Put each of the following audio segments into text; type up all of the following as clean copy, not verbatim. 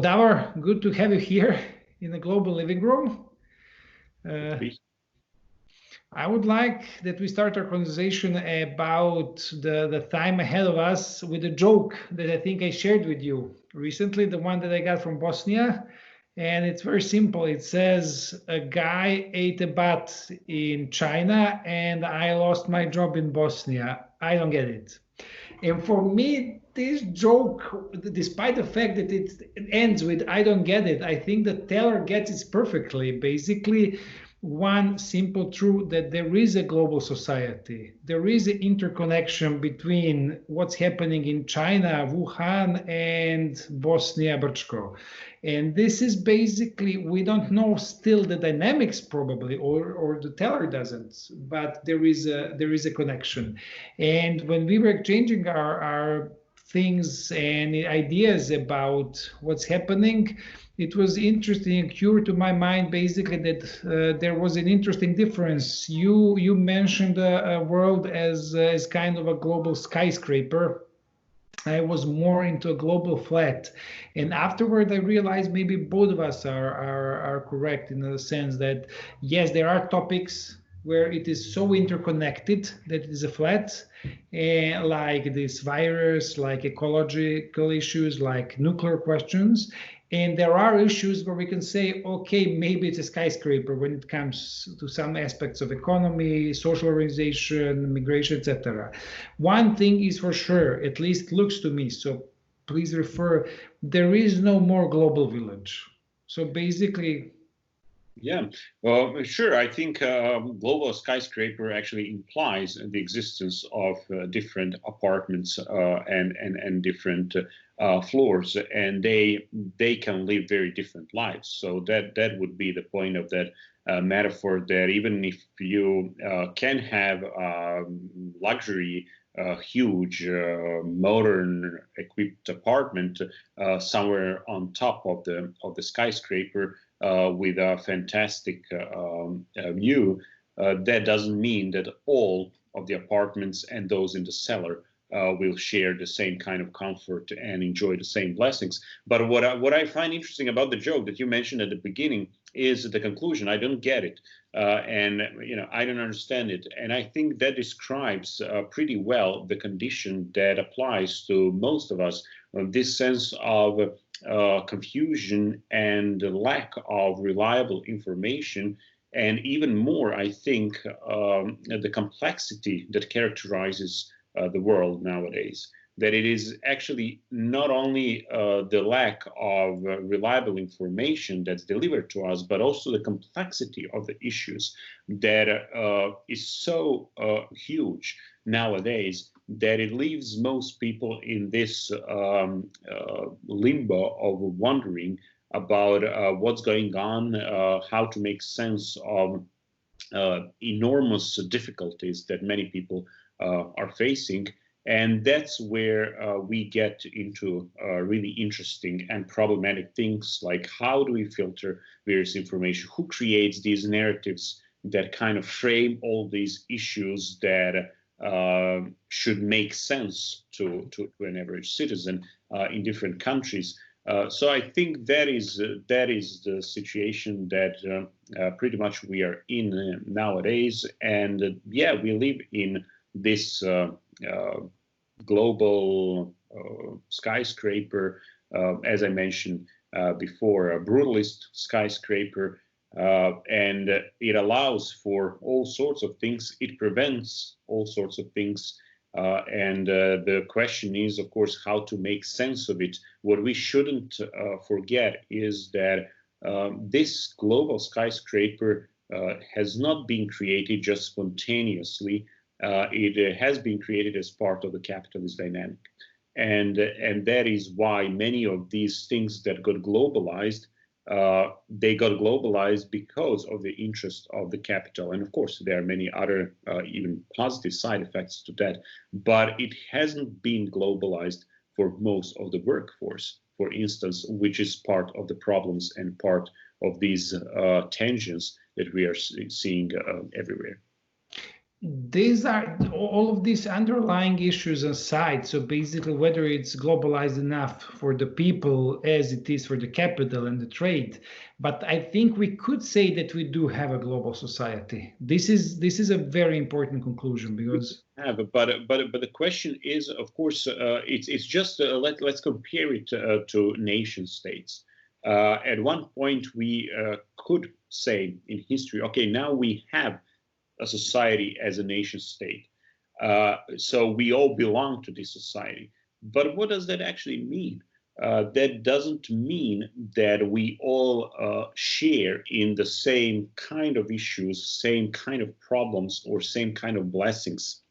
Davor, good to have you here in the global living room. I would like that we start our conversation about the time ahead of us with a joke that I think I shared with you recently, the one that I got from Bosnia. And it's very simple. It says, a guy ate a bat in China and I lost my job in Bosnia. I don't get it. And for me, this joke, despite the fact that it ends with I don't get it, I think the teller gets it perfectly. Basically, one simple truth that there is a global society. There is an interconnection between what's happening in China, Wuhan, and Bosnia, Brčko. And this is basically, we don't know still the dynamics probably, or the teller doesn't, but there is a connection. And when we were exchanging our things and ideas about what's happening, it was interesting and curious to my mind basically that there was an interesting difference. You mentioned a world as kind of a global skyscraper. I was more into a global flat. And afterward, I realized maybe both of us are correct in the sense that, yes, there are topics where it is so interconnected that it is a flat, like this virus, like ecological issues, like nuclear questions. And there are issues where we can say, okay, maybe it's a skyscraper when it comes to some aspects of economy, social organization, migration, etc. One thing is for sure, at least looks to me, so please refer, there is no more global village. So basically, yeah, well, sure. I think global skyscraper actually implies the existence of different apartments and different floors, and they can live very different lives. So that would be the point of that metaphor. That even if you can have luxury, huge, modern equipped apartment somewhere on top of the skyscraper. With a fantastic view, that doesn't mean that all of the apartments and those in the cellar will share the same kind of comfort and enjoy the same blessings. But what I find interesting about the joke that you mentioned at the beginning is the conclusion. I don't get it, and I don't understand it. And I think that describes pretty well the condition that applies to most of us. This sense of confusion and lack of reliable information, and even more, I think, the complexity that characterizes the world nowadays. That it is actually not only the lack of reliable information that's delivered to us, but also the complexity of the issues that is so huge nowadays that it leaves most people in this limbo of wondering about what's going on, how to make sense of enormous difficulties that many people are facing. And that's where we get into really interesting and problematic things like how do we filter various information? Who creates these narratives that kind of frame all these issues that should make sense to an average citizen in different countries? So I think that is the situation that pretty much we are in nowadays. And yeah, we live in this global skyscraper, as I mentioned before, a brutalist skyscraper, and it allows for all sorts of things. It prevents all sorts of things. And the question is, of course, how to make sense of it. What we shouldn't forget is that this global skyscraper has not been created just spontaneously. It has been created as part of the capitalist dynamic. And that is why many of these things that got globalized, they got globalized because of the interest of the capital. And of course, there are many other even positive side effects to that. But it hasn't been globalized for most of the workforce, for instance, which is part of the problems and part of these tensions that we are seeing everywhere. these are all of these underlying issues aside. So basically, whether it's globalized enough for the people as it is for the capital and the trade, but I think we could say that we do have a global society. This is a very important conclusion because but the question is, of course, it's just let's compare it to nation states. At one point, we could say in history, okay, now we have a society as a nation state. So we all belong to this society. But what does that actually mean? That doesn't mean that we all share in the same kind of issues, same kind of problems, or same kind of blessings.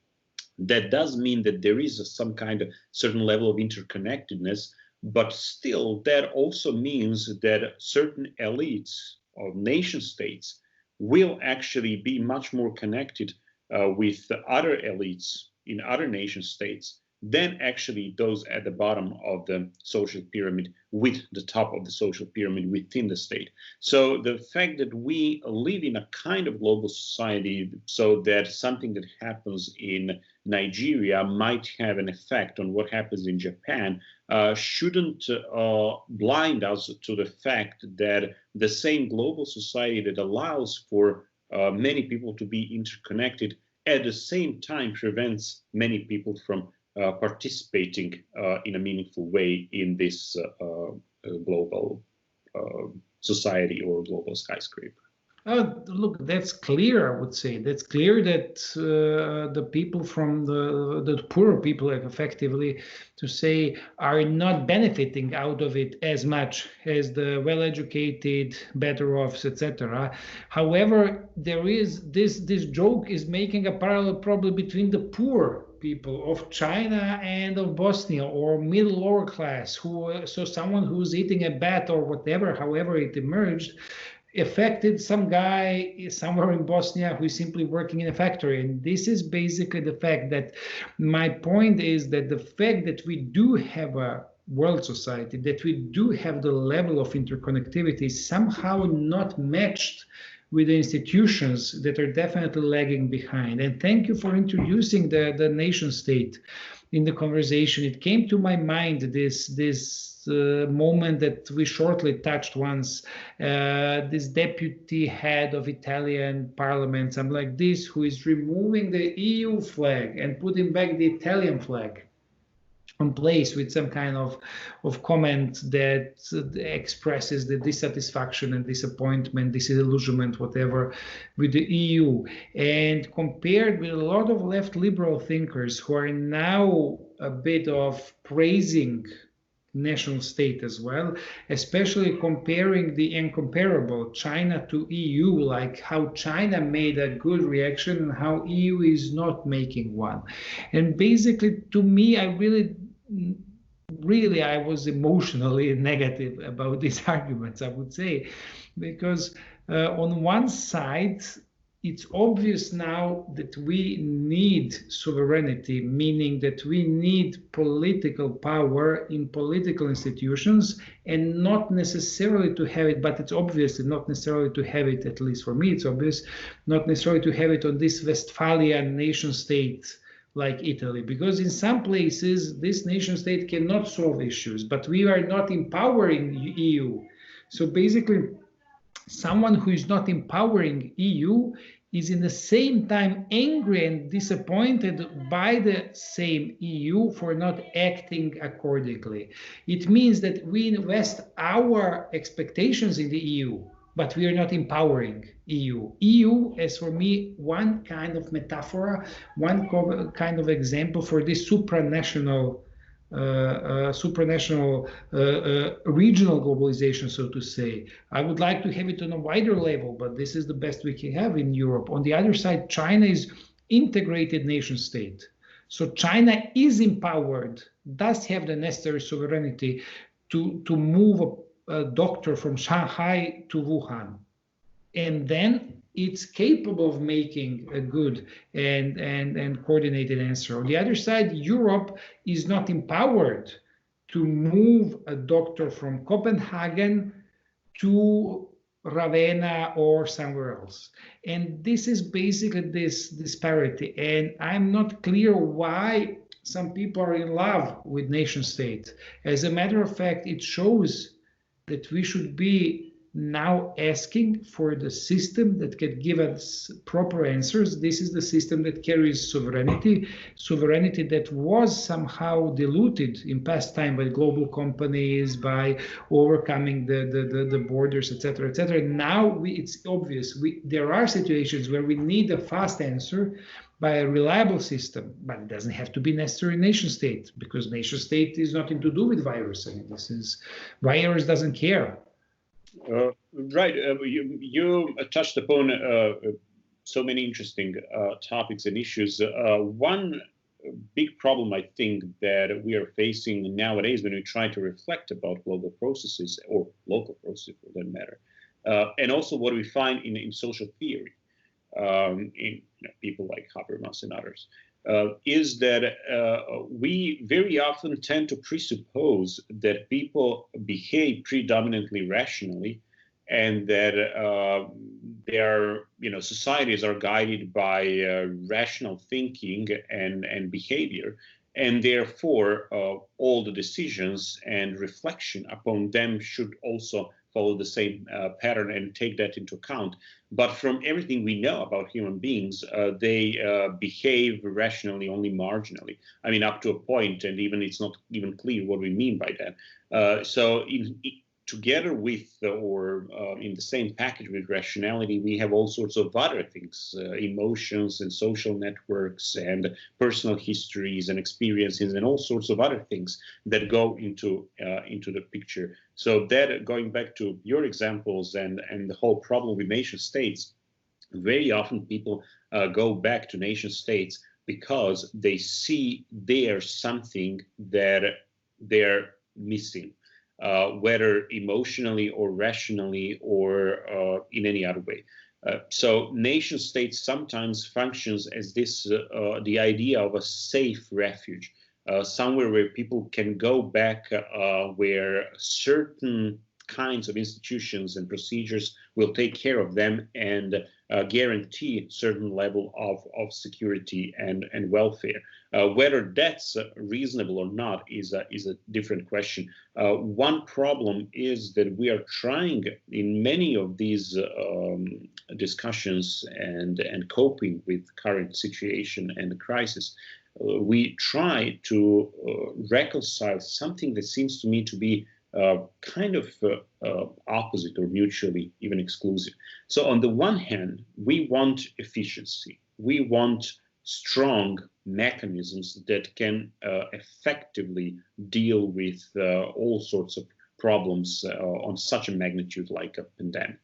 That does mean that there is some kind of certain level of interconnectedness, but still that also means that certain elites of nation states will actually be much more connected with the other elites in other nation states than actually those at the bottom of the social pyramid with the top of the social pyramid within the state. So the fact that we live in a kind of global society, so that something that happens in Nigeria might have an effect on what happens in Japan, shouldn't blind us to the fact that the same global society that allows for many people to be interconnected at the same time prevents many people from participating in a meaningful way in this global society or global skyscraper. Look, that's clear, I would say. That's clear that the people from the poorer people, effectively, to say, are not benefiting out of it as much as the well-educated, better offs, etc. However, there is this joke is making a parallel probably between the poor people of China and of Bosnia, or middle lower class, so someone who's eating a bat or whatever, however it emerged, affected some guy somewhere in Bosnia who is simply working in a factory. And this is basically the fact that my point is that the fact that we do have a world society, that we do have the level of interconnectivity is somehow not matched with the institutions that are definitely lagging behind. And thank you for introducing the nation state in the conversation. It came to my mind this moment that we shortly touched once, this deputy head of Italian parliament, something like this, who is removing the EU flag and putting back the Italian flag on place with some kind of comment that expresses the dissatisfaction and disappointment, disillusionment, whatever, with the EU. And compared with a lot of left liberal thinkers who are now a bit of praising national state as well, especially comparing the incomparable, China to EU, like how China made a good reaction and how EU is not making one. And basically, to me, I was emotionally negative about these arguments, I would say, because on one side, it's obvious now that we need sovereignty, meaning that we need political power in political institutions, and not necessarily to have it, but it's obviously not necessarily to have it, at least for me, it's obvious, not necessarily to have it on this Westphalian nation state like Italy, because in some places this nation state cannot solve issues, but we are not empowering EU. So basically, someone who is not empowering EU is in the same time angry and disappointed by the same EU for not acting accordingly. It means that we invest our expectations in the EU, but we are not empowering EU. EU, as for me, one kind of metaphor, one kind of example for this supranational regional globalization, so to say. I would like to have it on a wider level, but this is the best we can have in Europe. On the other side, China is integrated nation state. So China is empowered, does have the necessary sovereignty to move a doctor from Shanghai to Wuhan. And then it's capable of making a good and coordinated answer. On the other side, Europe is not empowered to move a doctor from Copenhagen to Ravenna or somewhere else. And this is basically this disparity. And I'm not clear why some people are in love with nation state. As a matter of fact, it shows that we should be now asking for the system that can give us proper answers. This is the system that carries sovereignty that was somehow diluted in past time by global companies, by overcoming the borders, etc., etc. Now it's obvious there are situations where we need a fast answer by a reliable system, but it doesn't have to be necessarily nation state, because nation state is nothing to do with virus. I mean, virus doesn't care. Right. You touched upon so many interesting topics and issues. One big problem, I think, that we are facing nowadays when we try to reflect about global processes or local processes, for that matter, and also what we find in social theory, in people like Habermas and others, is that we very often tend to presuppose that people behave predominantly rationally, and that their societies are guided by rational thinking and behavior, and therefore all the decisions and reflection upon them should also follow the same pattern and take that into account. But from everything we know about human beings, they behave rationally only marginally. I mean, up to a point, and even it's not even clear what we mean by that. So together with or in the same package with rationality, we have all sorts of other things, emotions and social networks and personal histories and experiences and all sorts of other things that go into the picture. So that, going back to your examples and the whole problem with nation states, very often people go back to nation states because they see there's something that they're missing. Whether emotionally or rationally or in any other way. So nation states sometimes functions as this, the idea of a safe refuge, somewhere where people can go back, where certain kinds of institutions and procedures will take care of them and guarantee a certain level of security and welfare. Whether that's reasonable or not is a different question. One problem is that we are trying in many of these discussions and coping with current situation and the crisis, we try to reconcile something that seems to me to be kind of opposite or mutually even exclusive. So on the one hand, we want efficiency. We want strong mechanisms that can effectively deal with all sorts of problems on such a magnitude like a pandemic.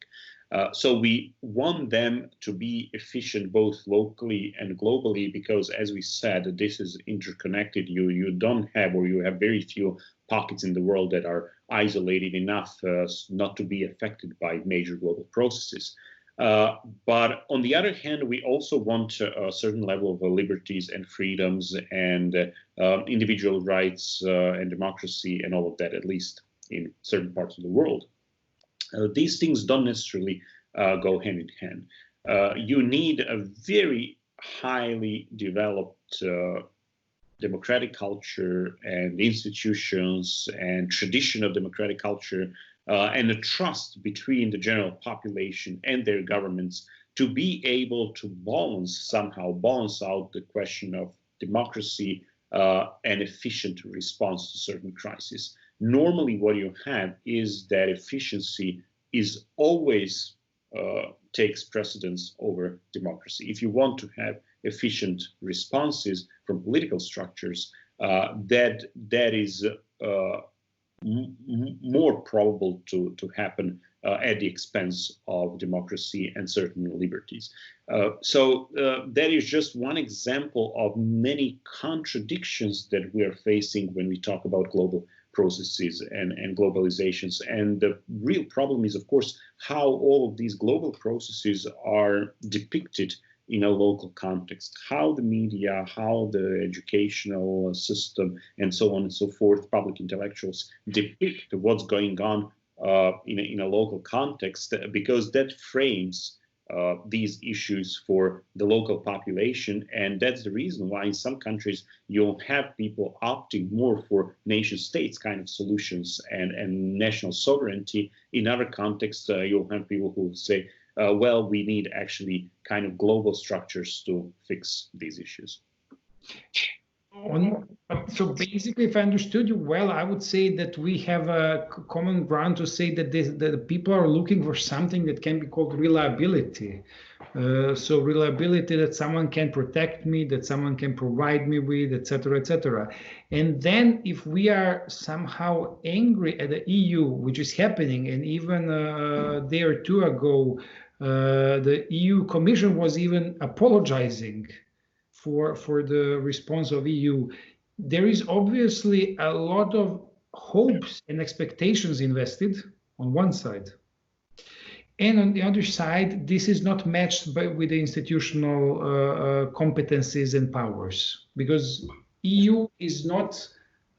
So we want them to be efficient both locally and globally, because as we said, this is interconnected. You don't have, or you have very few pockets in the world that are isolated enough not to be affected by major global processes. But on the other hand, we also want a certain level of liberties and freedoms and individual rights and democracy and all of that, at least in certain parts of the world. These things don't necessarily go hand in hand. You need a very highly developed democratic culture and institutions and tradition of democratic culture and a trust between the general population and their governments to be able to somehow balance out the question of democracy and efficient response to certain crises. Normally what you have is that efficiency is always takes precedence over democracy. If you want to have efficient responses from political structures, that is more probable to happen at the expense of democracy and certain liberties. So that is just one example of many contradictions that we are facing when we talk about global processes and globalizations. And the real problem is, of course, how all of these global processes are depicted in a local context, how the media, how the educational system, and so on and so forth, public intellectuals depict what's going on in a local context, because that frames these issues for the local population. And that's the reason why in some countries you'll have people opting more for nation states kind of solutions and national sovereignty. In other contexts, you'll have people who say, well, we need actually kind of global structures to fix these issues. So basically, if I understood you well, I would say that we have a common ground to say that the people are looking for something that can be called reliability. So reliability, that someone can protect me, that someone can provide me with, etc., etc. And then if we are somehow angry at the EU, which is happening, and even a day or two ago, the EU Commission was even apologizing for the response of EU. There is obviously a lot of hopes and expectations invested on one side. And on the other side, this is not matched with the institutional competencies and powers, because EU is not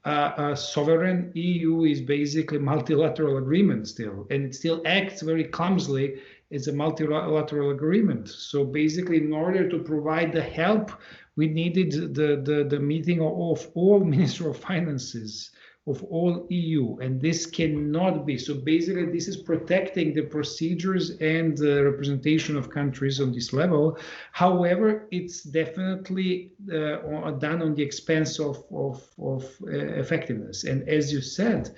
a sovereign. EU is basically multilateral agreement still, and it still acts very clumsily as a multilateral agreement. So basically, in order to provide the help, we needed the meeting of all Minister of Finances of all EU, and this cannot be. So basically, this is protecting the procedures and the representation of countries on this level. However, it's definitely done on the expense of effectiveness. And as you said,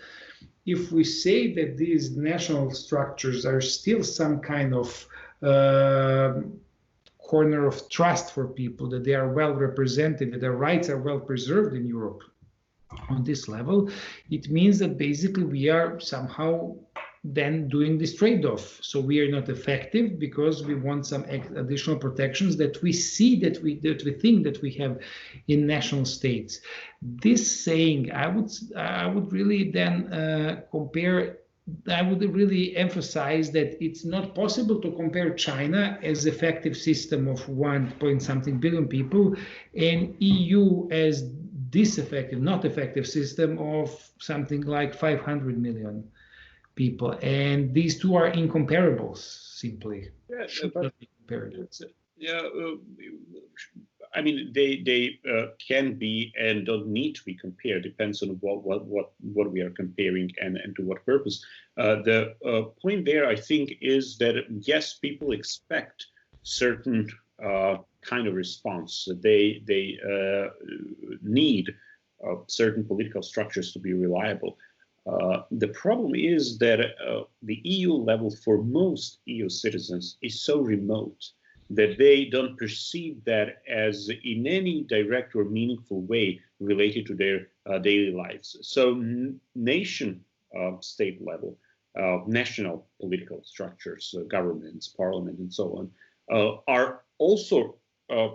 if we say that these national structures are still some kind of corner of trust for people, that they are well represented, that their rights are well preserved in Europe on this level, it means that basically we are somehow then doing this trade-off. So we are not effective because we want some additional protections that we see, that we think that we have in national states. This saying, I would really then compare. I would really emphasize that it's not possible to compare China as effective system of 1-point-something billion people and EU as disaffective, not effective system of something like 500 million people. And these two are incomparables, simply. Yeah, should not be compared. Yeah, I mean, they can be and don't need to be compared. Depends on what we are comparing and to what purpose. The point there, I think, is that yes, people expect certain kind of response. They need certain political structures to be reliable. The problem is that the EU level for most EU citizens is so remote that they don't perceive that as in any direct or meaningful way related to their daily lives. So nation state level, national political structures, governments, parliament, and so on, are also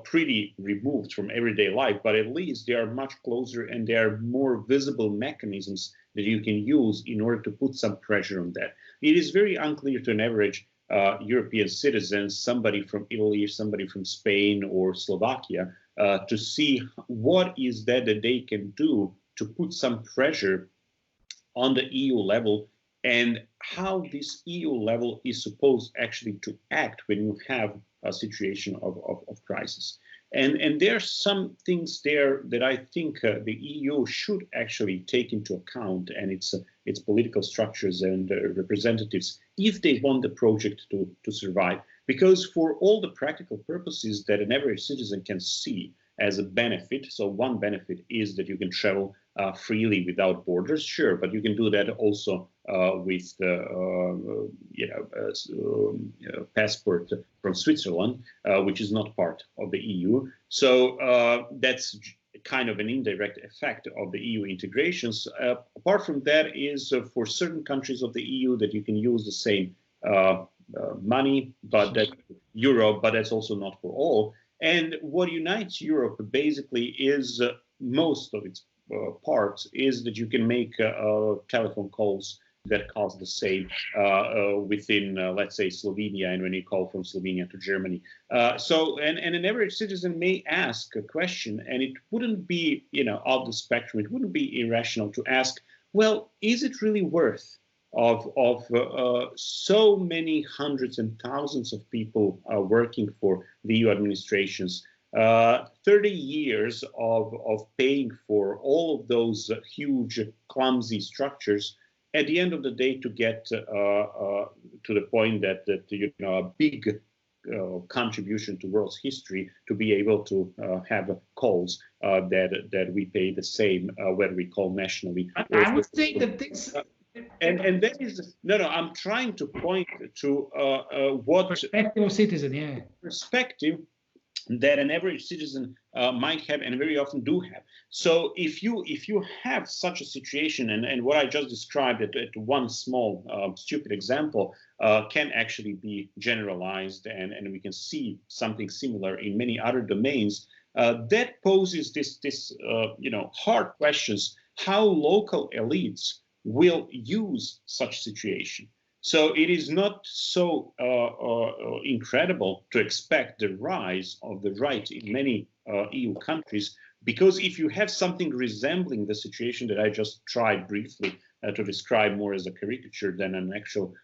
pretty removed from everyday life, but at least they are much closer and they are more visible mechanisms that you can use in order to put some pressure on that. It is very unclear to an average European citizen, somebody from Italy, somebody from Spain or Slovakia, to see what is that they can do to put some pressure on the EU level and how this EU level is supposed actually to act when you have a situation of crisis. And there are some things there that I think the EU should actually take into account, and its political structures and representatives, if they want the project to survive. Because for all the practical purposes that an average citizen can see as a benefit, so one benefit is that you can travel freely without borders, sure, but you can do that also with passport from Switzerland, which is not part of the EU. So that's kind of an indirect effect of the EU integrations. Apart from that is for certain countries of the EU that you can use the same money, but that euro, but that's also not for all. And what unites Europe basically is most of its parts is that you can make telephone calls that cost the same within, let's say, Slovenia, and when you call from Slovenia to Germany. So an average citizen may ask a question, and it wouldn't be, off the spectrum. It wouldn't be irrational to ask, well, is it really worth of so many hundreds and thousands of people working for the EU administrations, 30 years of paying for all of those huge, clumsy structures, at the end of the day to get to the point that a big contribution to world's history, to be able to have calls that we pay the same, whether we call nationally. I would say that this... And that is I'm trying to point to what perspective of citizen, yeah, perspective that an average citizen might have, and very often do have. So if you have such a situation, and what I just described at one small stupid example can actually be generalized, and we can see something similar in many other domains, that poses this hard questions: how local elites will use such situation. So it is not so incredible to expect the rise of the right in many EU countries, because if you have something resembling the situation that I just tried briefly to describe more as a caricature than an actual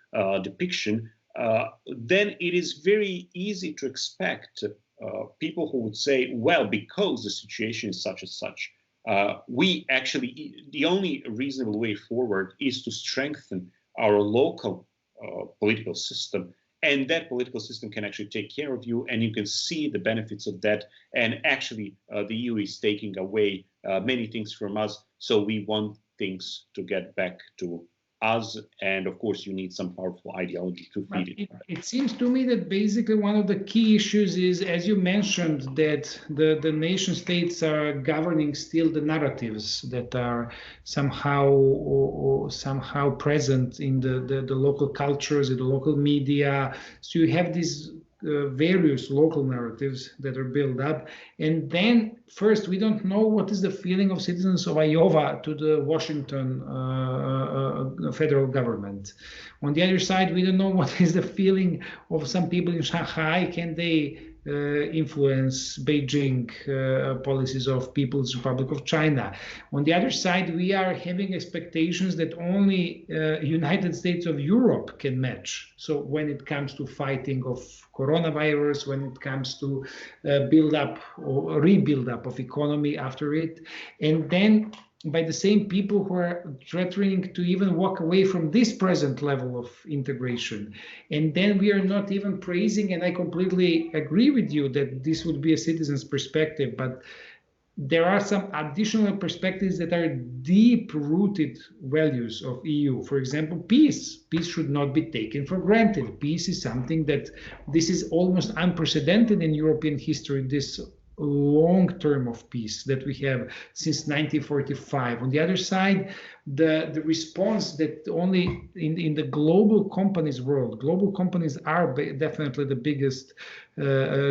depiction, then it is very easy to expect people who would say, well, because the situation is such and such, the only reasonable way forward is to strengthen our local political system, and that political system can actually take care of you, and you can see the benefits of that. And actually, the EU is taking away many things from us, so we want things to get back to us, and of course you need some powerful ideology to feed it. It seems to me that basically one of the key issues is, as you mentioned, that the nation states are governing still the narratives that are somehow present in the local cultures, in the local media. So you have these various local narratives that are built up, and then first we don't know what is the feeling of citizens of Iowa to the Washington federal government. On the other side, we don't know what is the feeling of some people in Shanghai. Can they influence Beijing policies of People's Republic of China? On the other side, we are having expectations that only United States of Europe can match. So when it comes to fighting of coronavirus, when it comes to build up or rebuild up of economy after it, and then by the same people who are threatening to even walk away from this present level of integration. And then we are not even praising, and I completely agree with you that this would be a citizen's perspective, but there are some additional perspectives that are deep-rooted values of EU. For example, peace. Peace should not be taken for granted. Peace is something that this is almost unprecedented in European history, this long term of peace that we have since 1945. On the other side, the response that only in the global companies world, global companies are definitely the biggest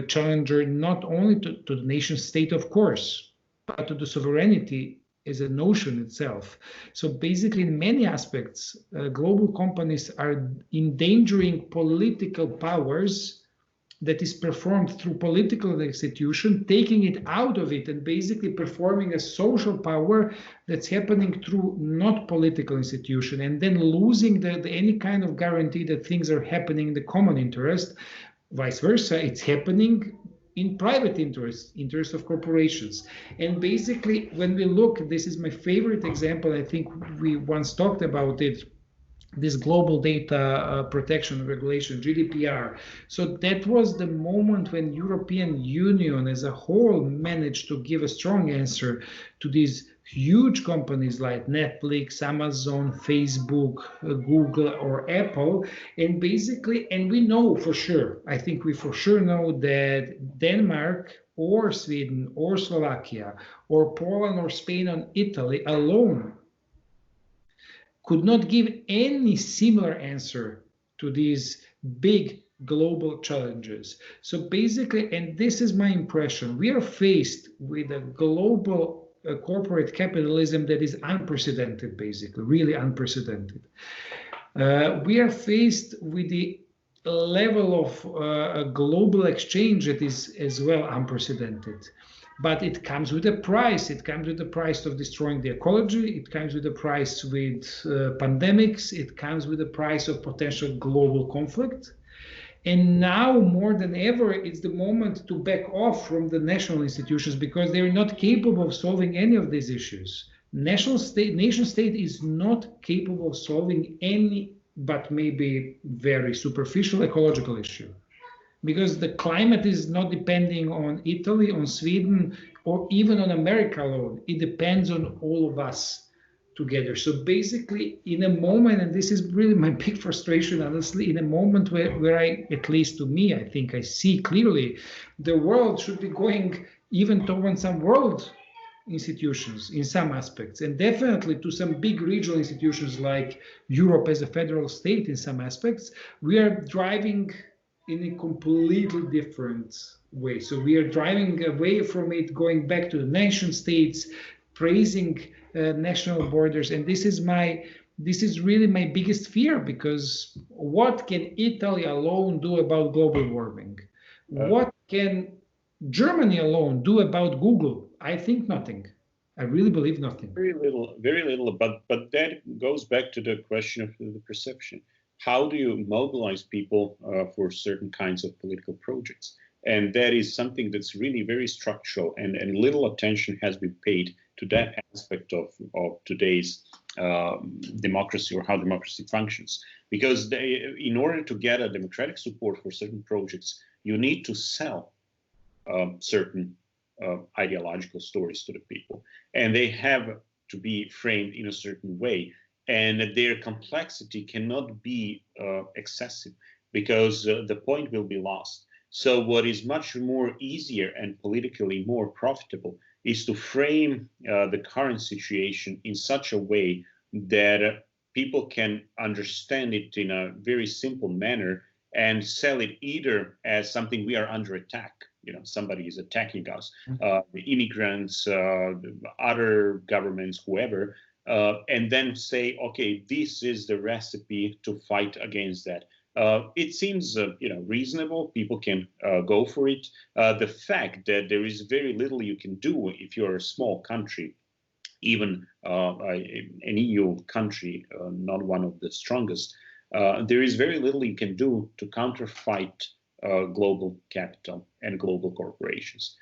challenger, not only to the nation state, of course, but to the sovereignty as a notion itself. So basically, in many aspects, global companies are endangering political powers that is performed through political institution, taking it out of it and basically performing a social power that's happening through not political institution, and then losing any kind of guarantee that things are happening in the common interest. Vice versa, it's happening in private interest of corporations. And basically, when we look, this is my favorite example, I think we once talked about it, this global data protection regulation, GDPR. So that was the moment when European Union as a whole managed to give a strong answer to these huge companies like Netflix, Amazon, Facebook, Google, or Apple. And basically, and we know for sure, I think we for sure know that Denmark or Sweden or Slovakia or Poland or Spain or Italy alone could not give any similar answer to these big global challenges. So basically, and this is my impression, we are faced with a global corporate capitalism that is unprecedented, basically, really unprecedented. We are faced with the level of global exchange that is as well unprecedented. But it comes with a price. It comes with the price of destroying the ecology. It comes with the price with pandemics. It comes with the price of potential global conflict. And now more than ever, it's the moment to back off from the national institutions because they're not capable of solving any of these issues. Nation state is not capable of solving any, but maybe very superficial ecological issue. Because the climate is not depending on Italy, on Sweden, or even on America alone. It depends on all of us together. So basically, in a moment, and this is really my big frustration, honestly, in a moment where I, at least to me, I think I see clearly, the world should be going even towards some world institutions in some aspects, and definitely to some big regional institutions like Europe as a federal state in some aspects, we are driving in a completely different way. So we are driving away from it, going back to the nation states, praising national borders. And this is really my biggest fear, because what can Italy alone do about global warming? What can Germany alone do about Google? I think nothing. I really believe nothing. Very little. But that goes back to the question of the perception. How do you mobilize people for certain kinds of political projects? And that is something that's really very structural, and little attention has been paid to that aspect of today's democracy, or how democracy functions. Because in order to get a democratic support for certain projects, you need to sell certain ideological stories to the people, and they have to be framed in a certain way. And their complexity cannot be excessive, because the point will be lost. So what is much more easier and politically more profitable is to frame the current situation in such a way that people can understand it in a very simple manner and sell it either as something we are under attack, somebody is attacking us, the immigrants, other governments, whoever, and then say, okay, this is the recipe to fight against that. It seems, reasonable. People can go for it. The fact that there is very little you can do if you're a small country, even an EU country, not one of the strongest, there is very little you can do to counterfight global capital and global corporations.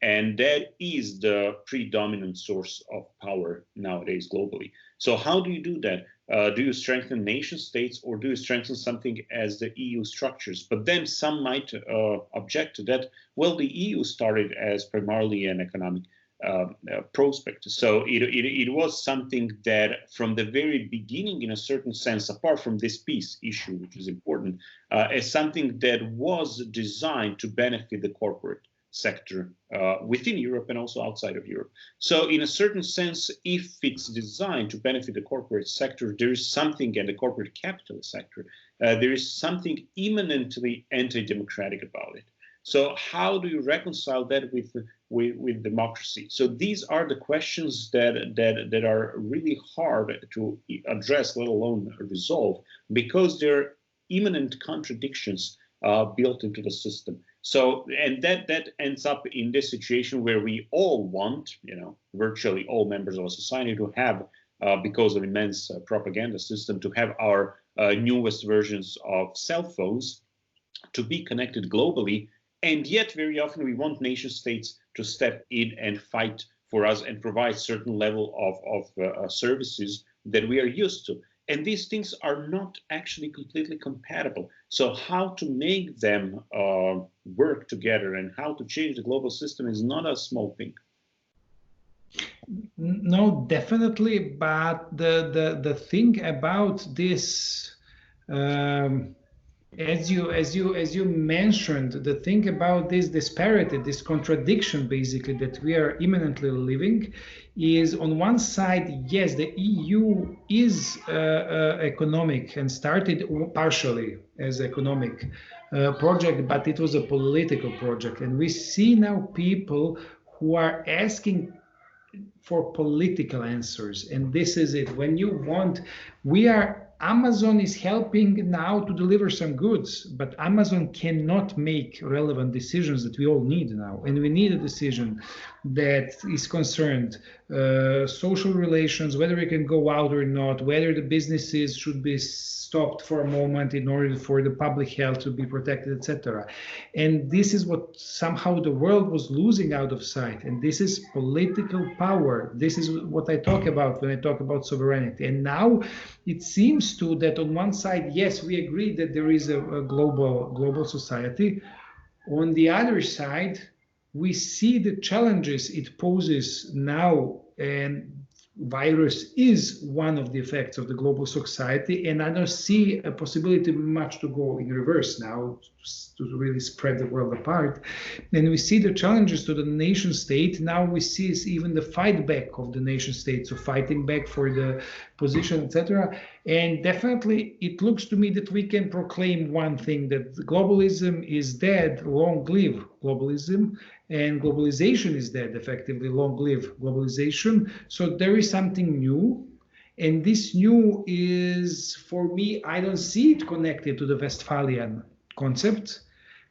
And that is the predominant source of power nowadays globally. So how do you do that? Do you strengthen nation states, or do you strengthen something as the EU structures? But then some might object to that. Well, the EU started as primarily an economic prospect. So it was something that from the very beginning, in a certain sense, apart from this peace issue, which is important, as something that was designed to benefit the corporate sector within Europe and also outside of Europe. So in a certain sense, if it's designed to benefit the corporate sector, there is something, and the corporate capitalist sector, there is something imminently anti-democratic about it. So how do you reconcile that with democracy? So these are the questions that are really hard to address, let alone resolve, because there are imminent contradictions built into the system. So, and that ends up in this situation where we all want, virtually all members of a society to have, because of immense propaganda system, to have our newest versions of cell phones to be connected globally. And yet very often we want nation states to step in and fight for us and provide certain level of services that we are used to. And these things are not actually completely compatible. So how to make them work together and how to change the global system is not a small thing. No, definitely. But the thing about this, as you mentioned, the thing about this disparity, this contradiction, basically, that we are imminently living, is on one side, yes, the EU is economic and started partially as economic project, but it was a political project. And we see now people who are asking for political answers. And this is it. When you want, we are Amazon is helping now to deliver some goods, but Amazon cannot make relevant decisions that we all need now. And we need a decision that is concerned social relations, whether we can go out or not, whether the businesses should be stopped for a moment in order for the public health to be protected, etc. And this is what somehow the world was losing out of sight. And this is political power. This is what I talk about when I talk about sovereignty. And now it seems to that on one side, yes, we agree that there is a global society. On the other side, we see the challenges it poses now, and virus is one of the effects of the global society, and I don't see a possibility much to go in reverse now to really spread the world apart. And we see the challenges to the nation state. Now we see even the fight back of the nation state, so fighting back for the position, etc. And definitely it looks to me that we can proclaim one thing, that globalism is dead, long live globalism, and globalization is dead, effectively, long live globalization. So there is something new. And this new is, for me, I don't see it connected to the Westphalian concept,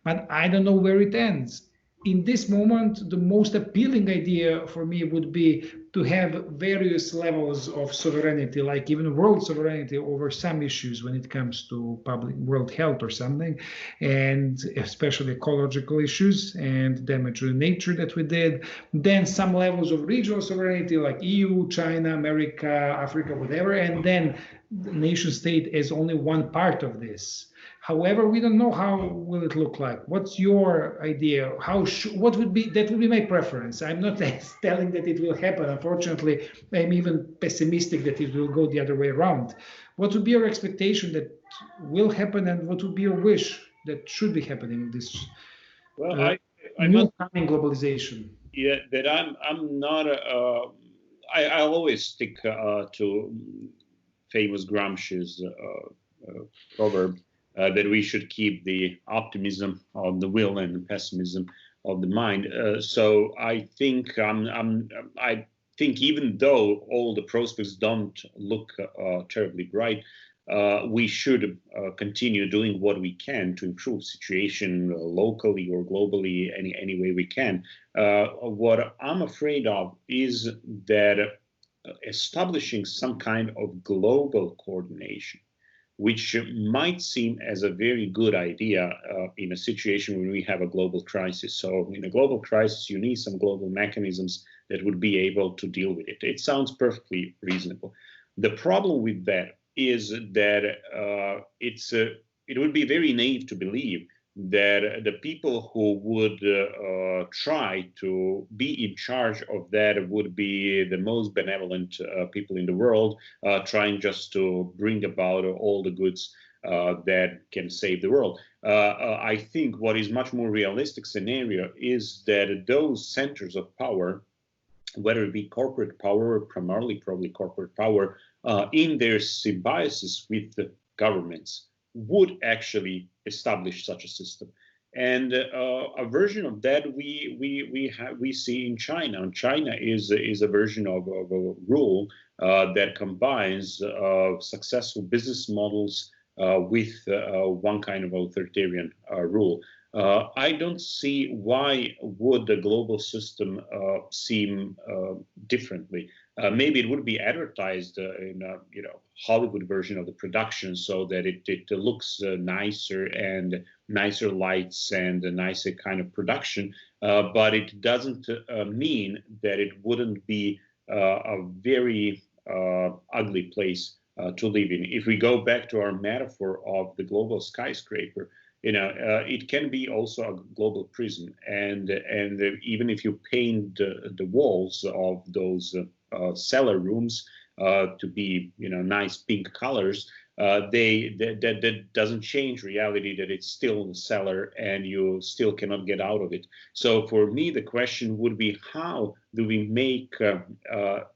but I don't know where it ends. In this moment, the most appealing idea for me would be to have various levels of sovereignty, like even world sovereignty over some issues when it comes to public world health or something, and especially ecological issues and damage to nature that we did. Then some levels of regional sovereignty like EU, China, America, Africa, whatever, and then the nation state as only one part of this. However, we don't know how will it look like. What's your idea? What would be, that would be my preference. I'm not telling that it will happen. Unfortunately, I'm even pessimistic that it will go the other way around. What would be your expectation that will happen, and what would be your wish that should be happening in this new coming globalization? Yeah, that I'm not. I always stick to famous Gramsci's proverb. That we should keep the optimism of the will and the pessimism of the mind. So I think I think even though all the prospects don't look terribly bright, we should continue doing what we can to improve situation locally or globally, any way we can. What I'm afraid of is that establishing some kind of global coordination, which might seem as a very good idea in a situation where we have a global crisis. So in a global crisis, you need some global mechanisms that would be able to deal with it. It sounds perfectly reasonable. The problem with that is that it would be very naive to believe that the people who would try to be in charge of that would be the most benevolent people in the world, trying just to bring about all the goods that can save the world. I think what is much more realistic scenario is that those centers of power, whether it be corporate power, primarily probably corporate power, in their symbiosis with the governments, would actually establish such a system. And a version of that we see in China. And China is a version of a rule that combines successful business models with one kind of authoritarian rule. I don't see why would the global system seem differently. Maybe it would be advertised in a Hollywood version of the production, so that it looks nicer and nicer lights and a nicer kind of production. But it doesn't mean that it wouldn't be a very ugly place to live in. If we go back to our metaphor of the global skyscraper, it can be also a global prison, and even if you paint the walls of those cellar rooms to be nice pink colors, that doesn't change reality, that it's still in the cellar and you still cannot get out of it. So for me, the question would be, how do we make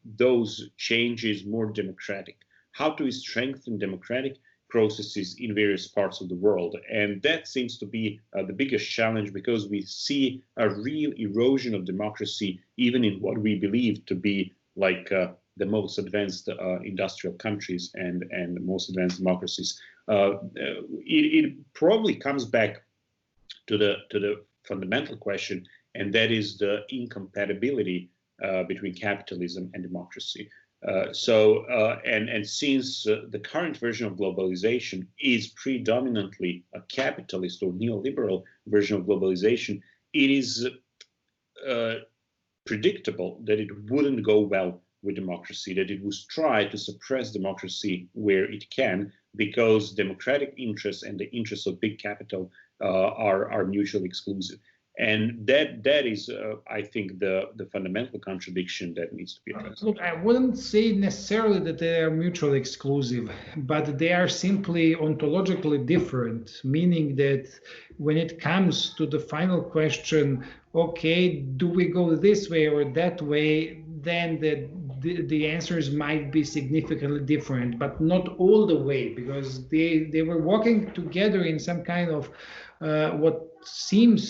those changes more democratic? How do we strengthen democratic processes in various parts of the world? And that seems to be the biggest challenge, because we see a real erosion of democracy, even in what we believe to be like the most advanced industrial countries and most advanced democracies. It probably comes back to the fundamental question, and that is the incompatibility between capitalism and democracy. And since the current version of globalization is predominantly a capitalist or neoliberal version of globalization, it is predictable that it wouldn't go well with democracy, that it would try to suppress democracy where it can, because democratic interests and the interests of big capital are mutually exclusive. And that is, I think, the fundamental contradiction that needs to be addressed. Look, I wouldn't say necessarily that they are mutually exclusive, but they are simply ontologically different, meaning that when it comes to the final question, okay, do we go this way or that way, then the answers might be significantly different, but not all the way, because they were walking together in some kind of what seemed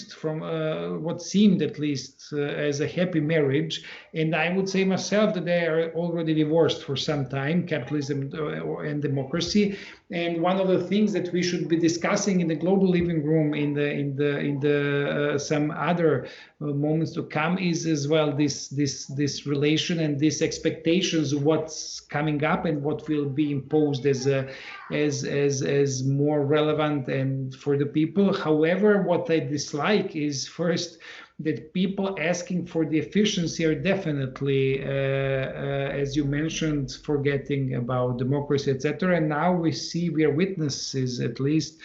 at least as a happy marriage. And I would say myself that they are already divorced for some time, capitalism and democracy. And one of the things that we should be discussing in the global living room in the some other moments to come is as well this relation and these expectations, what's coming up and what will be imposed as more relevant and for the people. However, what I dislike is first that people asking for the efficiency are definitely, as you mentioned, forgetting about democracy, etc. And now we are witnesses, at least.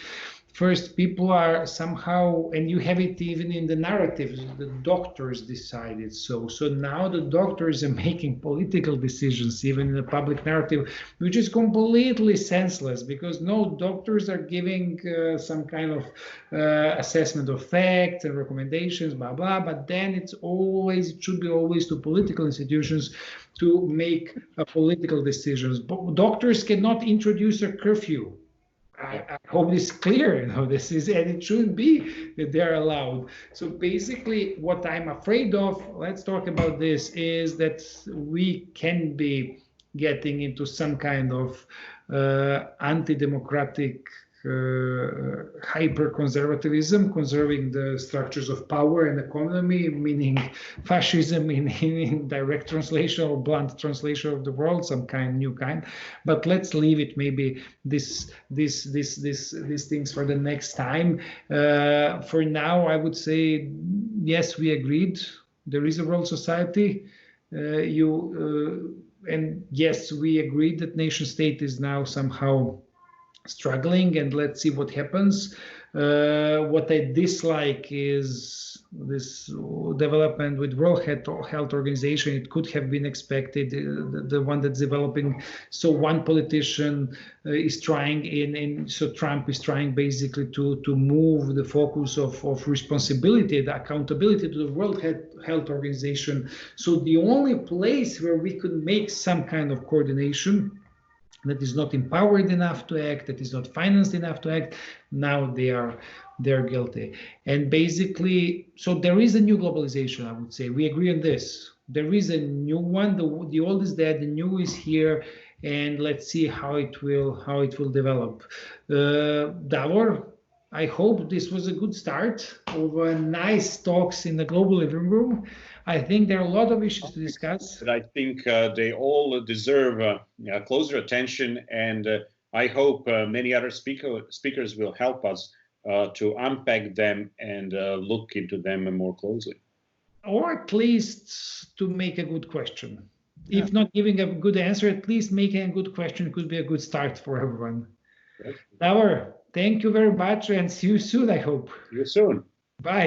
First, people are somehow, and you have it even in the narratives, the doctors decided so. So now the doctors are making political decisions, even in the public narrative, which is completely senseless, because no, doctors are giving some kind of assessment of facts and recommendations, blah, blah, but then it should be always to political institutions to make political decisions. But doctors cannot introduce a curfew. I hope it's clear, this is, and it shouldn't be that they're allowed. So basically what I'm afraid of, let's talk about this, is that we can be getting into some kind of anti-democratic hyper-conservatism, conserving the structures of power and economy, meaning fascism in direct translation or blunt translation of the world, some new kind. But let's leave it, maybe these things for the next time. For now, I would say, yes, we agreed. There is a world society. And yes, we agreed that nation state is now somehow struggling, and let's see what happens. What I dislike is this development with World Health Organization. It could have been expected, the one that's developing. So one politician is trying, so Trump is trying basically to move the focus of responsibility, the accountability to the World Health Organization. So the only place where we could make some kind of coordination that is not empowered enough to act, that is not financed enough to act, now they're guilty. And basically, so there is a new globalization, I would say. We agree on this. There is a new one. The old is dead, the new is here, and let's see how it will develop. Davor, I hope this was a good start of nice talks in the global living room. I think there are a lot of issues to discuss. But I think they all deserve closer attention, and I hope many other speakers will help us to unpack them and look into them more closely. Or at least to make a good question. If not giving a good answer, at least making a good question could be a good start for everyone. Davor, thank you very much, and see you soon, I hope. See you soon. Bye.